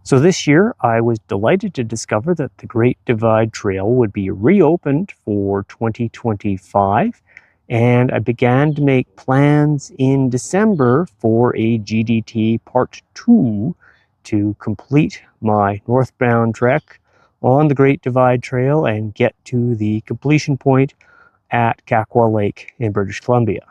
So this year, I was delighted to discover that the Great Divide Trail would be reopened for 2025, and I began to make plans in December for a GDT Part 2 to complete my northbound trek on the Great Divide Trail and get to the completion point at Kakwa Lake in British Columbia.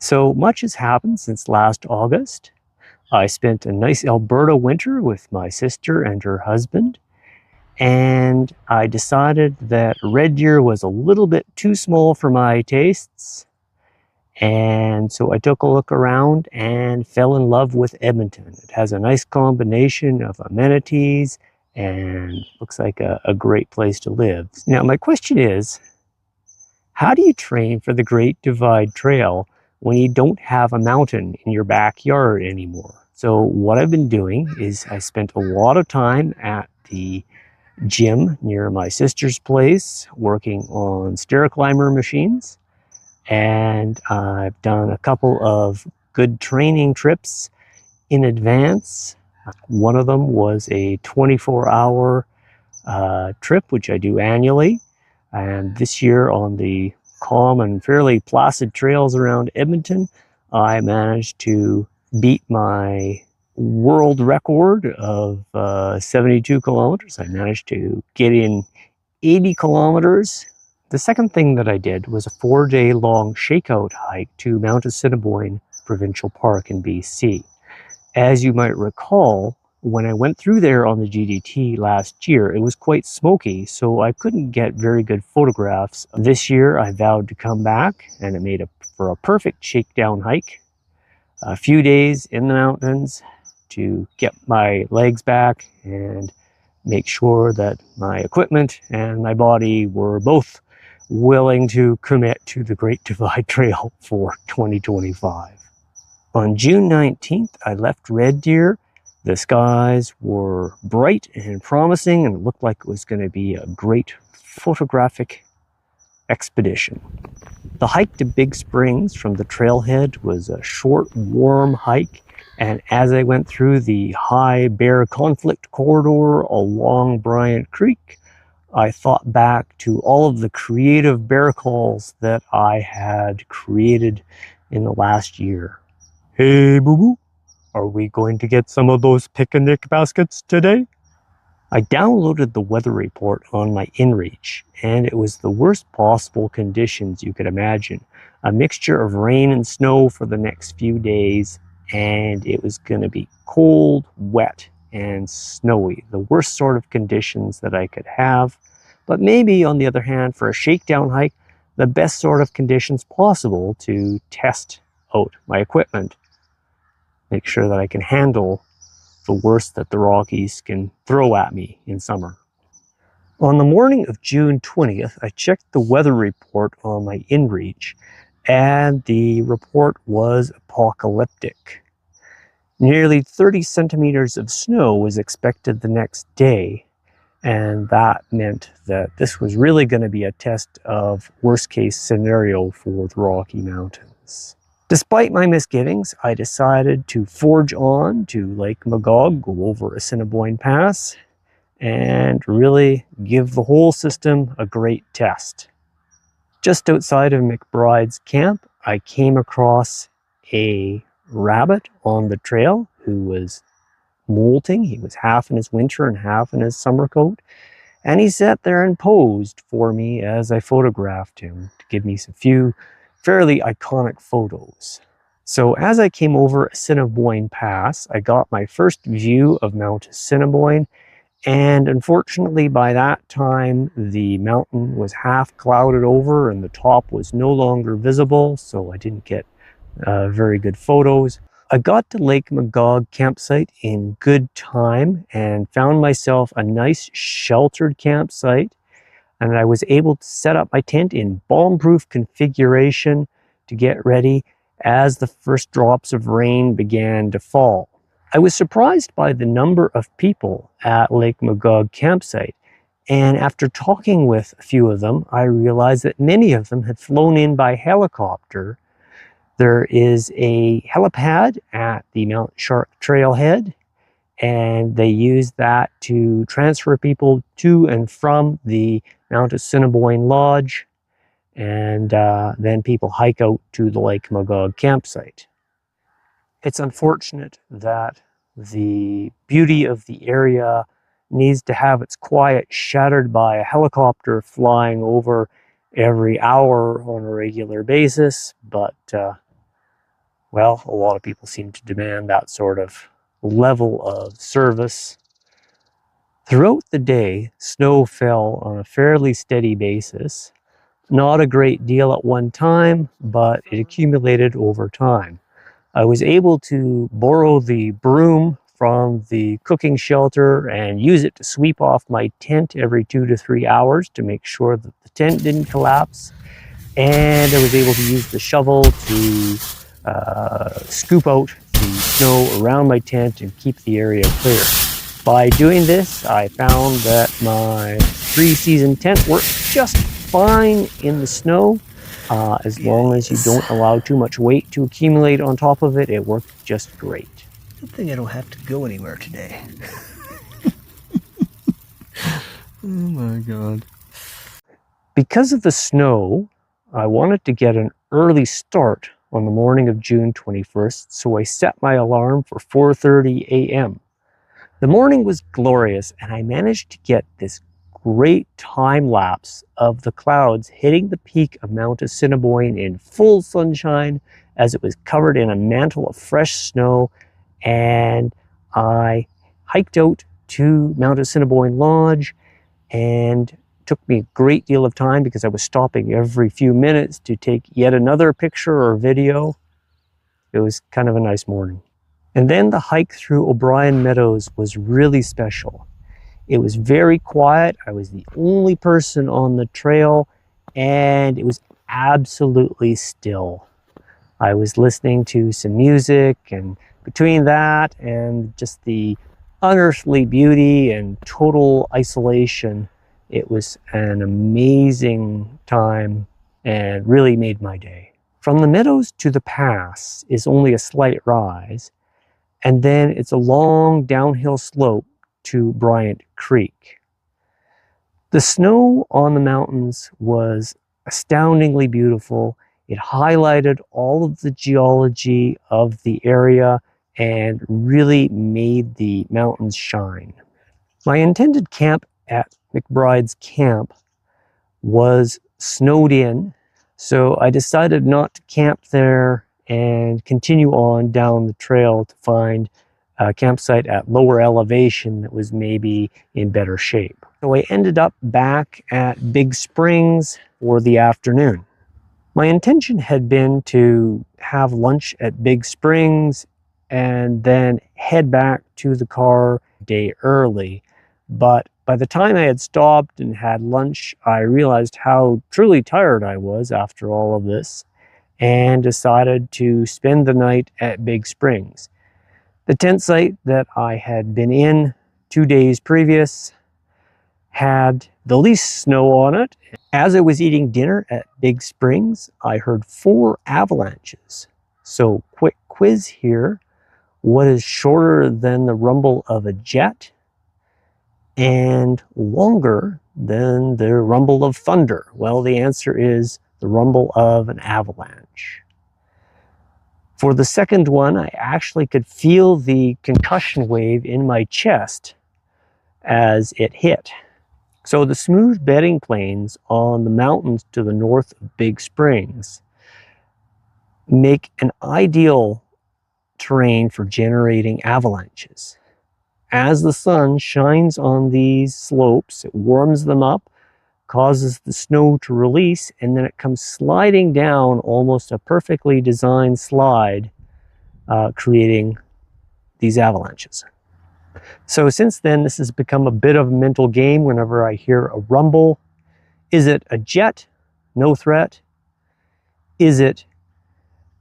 So much has happened since last August. I spent a nice Alberta winter with my sister and her husband, and I decided that Red Deer was a little bit too small for my tastes. And so I took a look around and fell in love with Edmonton. It has a nice combination of amenities and looks like a great place to live. Now, my question is, how do you train for the Great Divide Trail when you don't have a mountain in your backyard anymore? So what I've been doing is I spent a lot of time at the gym near my sister's place working on stair climber machines. And I've done a couple of good training trips in advance. One of them was a 24-hour trip, which I do annually. And this year on the calm and fairly placid trails around Edmonton, I managed to beat my world record of 72 kilometers. I managed to get in 80 kilometers. The second thing that I did was a 4-day long shakeout hike to Mount Assiniboine Provincial Park in BC. As you might recall, when I went through there on the GDT last year, it was quite smoky, so I couldn't get very good photographs. This year, I vowed to come back, and it made for a perfect shakedown hike. A few days in the mountains to get my legs back and make sure that my equipment and my body were both willing to commit to the Great Divide Trail for 2025. On June 19th, I left Red Deer. The skies were bright and promising, and it looked like it was going to be a great photographic expedition. The hike to Big Springs from the trailhead was a short, warm hike, and as I went through the high bear conflict corridor along Bryant Creek, I thought back to all of the creative bear calls that I had created in the last year. Hey, boo-boo. Are we going to get some of those picnic baskets today? I downloaded the weather report on my InReach, and it was the worst possible conditions you could imagine. A mixture of rain and snow for the next few days, and it was going to be cold, wet, and snowy. The worst sort of conditions that I could have. But maybe, on the other hand, for a shakedown hike, the best sort of conditions possible to test out my equipment. Make sure that I can handle the worst that the Rockies can throw at me in summer. On the morning of June 20th, I checked the weather report on my InReach, and the report was apocalyptic. Nearly 30 centimeters of snow was expected the next day, and that meant that this was really going to be a test of worst-case scenario for the Rocky Mountains. Despite my misgivings, I decided to forge on to Lake Magog, go over Assiniboine Pass, and really give the whole system a great test. Just outside of McBride's camp, I came across a rabbit on the trail who was molting. He was half in his winter and half in his summer coat. And he sat there and posed for me as I photographed him to give me a few fairly iconic photos. So as I came over Assiniboine Pass, I got my first view of Mount Assiniboine, and unfortunately by that time the mountain was half clouded over and the top was no longer visible, so I didn't get very good photos. I got to Lake Magog campsite in good time and found myself a nice sheltered campsite, and I was able to set up my tent in bomb-proof configuration to get ready as the first drops of rain began to fall. I was surprised by the number of people at Lake Magog campsite, and after talking with a few of them, I realized that many of them had flown in by helicopter. There is a helipad at the Mount Shark trailhead, and they use that to transfer people to and from the Mount Assiniboine Lodge, and then people hike out to the Lake Magog campsite. It's unfortunate that the beauty of the area needs to have its quiet shattered by a helicopter flying over every hour on a regular basis, but well, a lot of people seem to demand that sort of level of service. Throughout the day, snow fell on a fairly steady basis. Not a great deal at one time, but it accumulated over time. I was able to borrow the broom from the cooking shelter and use it to sweep off my tent every 2 to 3 hours to make sure that the tent didn't collapse. And I was able to use the shovel to scoop out the snow around my tent and keep the area clear. By doing this, I found that my 3-season tent worked just fine in the snow. As long as you don't allow too much weight to accumulate on top of it, it worked just great. Good thing I don't have to go anywhere today. Oh my God. Because of the snow, I wanted to get an early start on the morning of June 21st, so I set my alarm for 4:30 a.m. The morning was glorious, and I managed to get this great time lapse of the clouds hitting the peak of Mount Assiniboine in full sunshine as it was covered in a mantle of fresh snow. And I hiked out to Mount Assiniboine Lodge, and took me a great deal of time because I was stopping every few minutes to take yet another picture or video. It was kind of a nice morning. And then the hike through O'Brien Meadows was really special. It was very quiet. I was the only person on the trail, and it was absolutely still. I was listening to some music, and between that and just the unearthly beauty and total isolation, it was an amazing time and really made my day. From the meadows to the pass is only a slight rise, and then it's a long downhill slope to Bryant Creek. The snow on the mountains was astoundingly beautiful. It highlighted all of the geology of the area and really made the mountains shine. My intended camp at McBride's Camp was snowed in, so I decided not to camp there and continue on down the trail to find a campsite at lower elevation that was maybe in better shape. So I ended up back at Big Springs for the afternoon. My intention had been to have lunch at Big Springs and then head back to the car a day early. But by the time I had stopped and had lunch, I realized how truly tired I was after all of this and decided to spend the night at Big Springs. The tent site that I had been in 2 days previous had the least snow on it. As I was eating dinner at Big Springs, I heard 4 avalanches. So quick quiz here. What is shorter than the rumble of a jet and longer than the rumble of thunder? Well, the answer is the rumble of an avalanche. For the second one, I actually could feel the concussion wave in my chest as it hit. So the smooth bedding plains on the mountains to the north of Big Springs make an ideal terrain for generating avalanches. As the sun shines on these slopes, it warms them up, causes the snow to release, and then it comes sliding down almost a perfectly designed slide, creating these avalanches. So since then, this has become a bit of a mental game whenever I hear a rumble. Is it a jet? No threat. Is it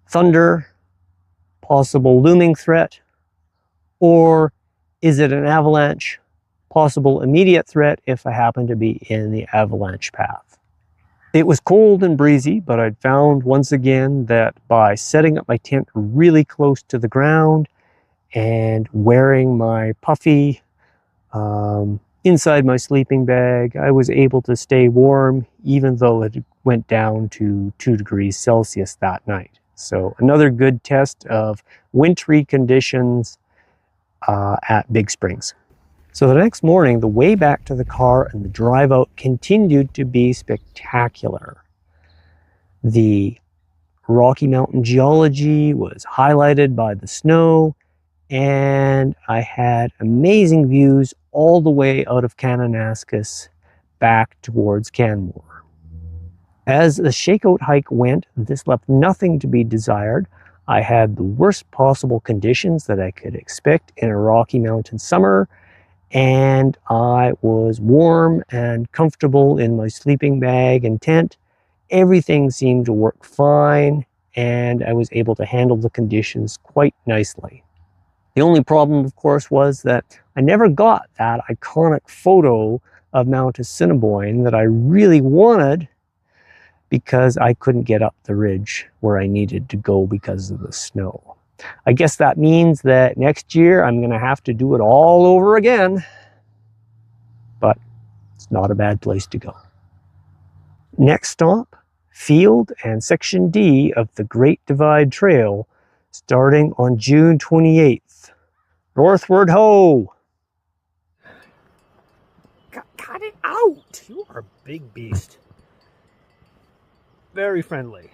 thunder? Possible looming threat? Or is it an avalanche? Possible immediate threat if I happen to be in the avalanche path. It was cold and breezy, but I'd found once again that by setting up my tent really close to the ground and wearing my puffy inside my sleeping bag, I was able to stay warm even though it went down to 2 degrees Celsius that night. So another good test of wintry conditions at Big Springs. So the next morning, the way back to the car and the drive out continued to be spectacular. The Rocky Mountain geology was highlighted by the snow, and I had amazing views all the way out of Kananaskis back towards Canmore. As the Shakeout hike went, this left nothing to be desired. I had the worst possible conditions that I could expect in a Rocky Mountain summer, and I was warm and comfortable in my sleeping bag and tent. Everything seemed to work fine, and I was able to handle the conditions quite nicely. The only problem, of course, was that I never got that iconic photo of Mount Assiniboine that I really wanted because I couldn't get up the ridge where I needed to go because of the snow. I guess that means that next year I'm going to have to do it all over again, but it's not a bad place to go. Next stop, Field and Section D of the Great Divide Trail, starting on June 28th. Northward ho! Cut it out! You are a big beast. Very friendly.